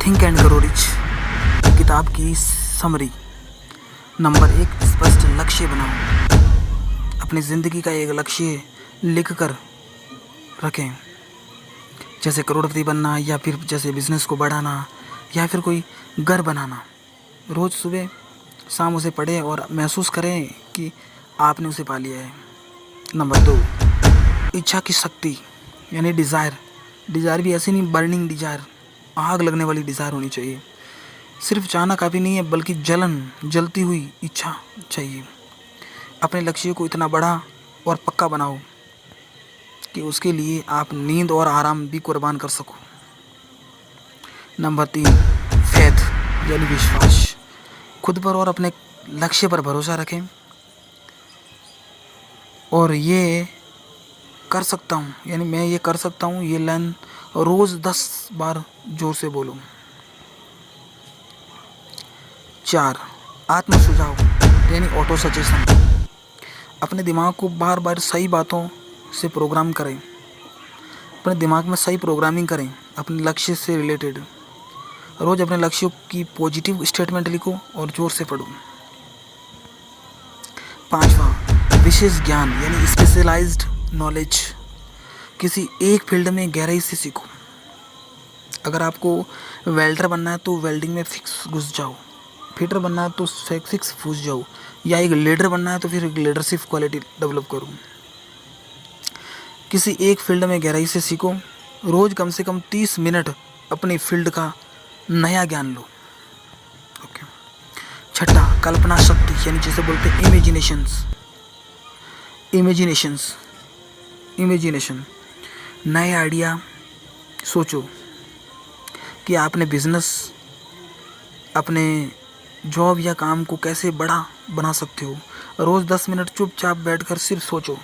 Think and grow rich किताब की summary. Number 1, स्पष्ट लक्ष्य बनाओ। अपनी ज़िंदगी का एक लक्ष्य लिख कर रखें, जैसे करोड़पति बनना, या फिर जैसे बिजनेस को बढ़ाना, या फिर कोई घर बनाना। रोज़ सुबह शाम उसे पढ़ें और महसूस करें कि आपने उसे पा लिया है। नंबर 2, इच्छा की शक्ति यानी डिज़ायर। डिज़ायर भी ऐसी नहीं, बर्निंग डिज़ायर, आग लगने वाली डिज़ायर होनी चाहिए। सिर्फ चाहना काफ़ी नहीं है, बल्कि जलती हुई इच्छा चाहिए। अपने लक्ष्य को इतना बड़ा और पक्का बनाओ कि उसके लिए आप नींद और आराम भी कुर्बान कर सको। नंबर 3, फेथ यानी विश्वास। खुद पर और अपने लक्ष्य पर भरोसा रखें और ये कर सकता हूँ, यानी मैं ये कर सकता हूँ, ये लाइन रोज़ 10 बार जोर से बोलो। 4, आत्म सुझाव यानी ऑटो सजेशन। अपने दिमाग को बार बार सही बातों से प्रोग्राम करें। अपने दिमाग में सही प्रोग्रामिंग करें अपने लक्ष्य से रिलेटेड। रोज़ अपने लक्ष्यों की पॉजिटिव स्टेटमेंट लिखो और जोर से पढ़ो। 5वां, विशेष ज्ञान यानी स्पेशलाइज्ड नॉलेज। किसी एक फील्ड में गहराई से सीखो। अगर आपको वेल्डर बनना है तो वेल्डिंग में फिक्स घुस जाओ। फिटर बनना है तो फिक्स घुस जाओ। या एक लीडर बनना है तो फिर एक लीडरशिप क्वालिटी डेवलप करो। किसी एक फील्ड में गहराई से सीखो। रोज़ कम से कम 30 मिनट अपनी फील्ड का नया ज्ञान लो। ओके। 6, कल्पना शक्ति यानी जिसे बोलते हैं इमेजिनेशन। नए आइडिया सोचो कि आपने बिजनेस, अपने जॉब या काम को कैसे बड़ा बना सकते हो। रोज़ 10 मिनट चुपचाप बैठकर सिर्फ सोचो,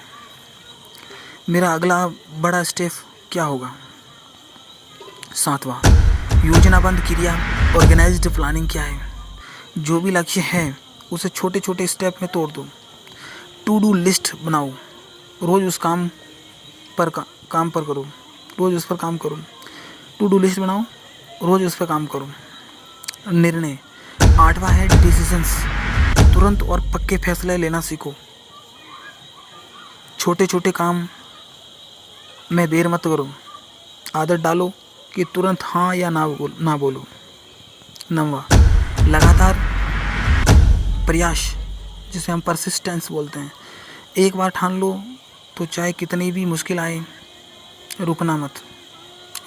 मेरा अगला बड़ा स्टेप क्या होगा। 7वां, योजनाबद्ध क्रिया ऑर्गेनाइज्ड प्लानिंग क्या है। जो भी लक्ष्य है उसे छोटे छोटे स्टेप में तोड़ दो। टू डू लिस्ट बनाओ, रोज़ उस काम पर करो, रोज़ उस पर काम करो। टू डू लिस्ट बनाओ, रोज़ उस पर काम करो। निर्णय। 8वां है डिसीजंस। तुरंत और पक्के फैसले लेना सीखो। छोटे छोटे काम में देर मत करो। आदत डालो कि तुरंत हाँ या ना बोलो। 9वां, लगातार प्रयास जिसे हम परसिस्टेंस बोलते हैं। एक बार ठान लो तो चाहे कितनी भी मुश्किल आए, रुकना मत।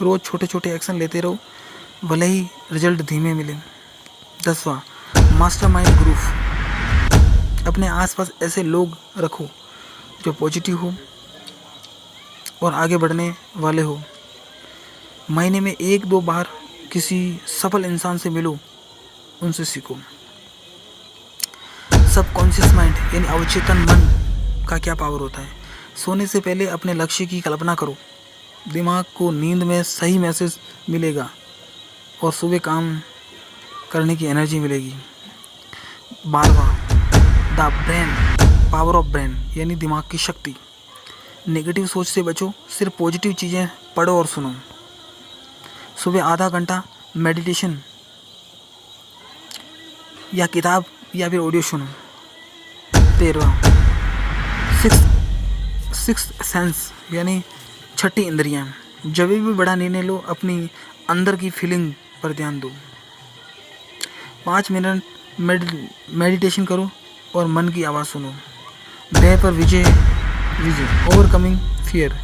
रोज़ छोटे छोटे एक्शन लेते रहो, भले ही रिजल्ट धीमे मिले। 10वां, मास्टरमाइंड ग्रुप। अपने आसपास ऐसे लोग रखो जो पॉजिटिव हो और आगे बढ़ने वाले हो। महीने में 1-2 बार किसी सफल इंसान से मिलो, उनसे सीखो। सबकॉन्शियस माइंड यानी अवचेतन मन का क्या पावर होता है। सोने से पहले अपने लक्ष्य की कल्पना करो। दिमाग को नींद में सही मैसेज मिलेगा और सुबह काम करने की एनर्जी मिलेगी। 12वां, the brain, power of brain यानी दिमाग की शक्ति। नेगेटिव सोच से बचो, सिर्फ पॉजिटिव चीज़ें पढ़ो और सुनो। सुबह आधा घंटा मेडिटेशन या किताब या फिर ऑडियो सुनो। 13वां, सिक्स्थ सेंस यानी छठी इंद्रियां। जब भी बड़ा निर्णय लो, अपनी अंदर की फीलिंग पर ध्यान दो। 5 मिनट मेडिटेशन करो और मन की आवाज़ सुनो। भय पर विजय, ओवरकमिंग फियर।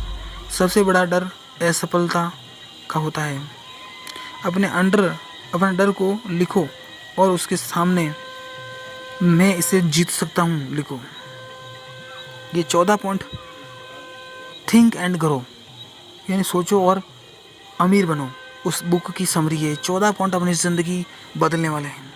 सबसे बड़ा डर असफलता का होता है। अपने डर को लिखो और उसके सामने मैं इसे जीत सकता हूँ लिखो। ये 14 पॉइंट थिंक एंड ग्रो यानी सोचो और अमीर बनो, उस बुक की समरी है। 14 पॉइंट अपनी ज़िंदगी बदलने वाले हैं।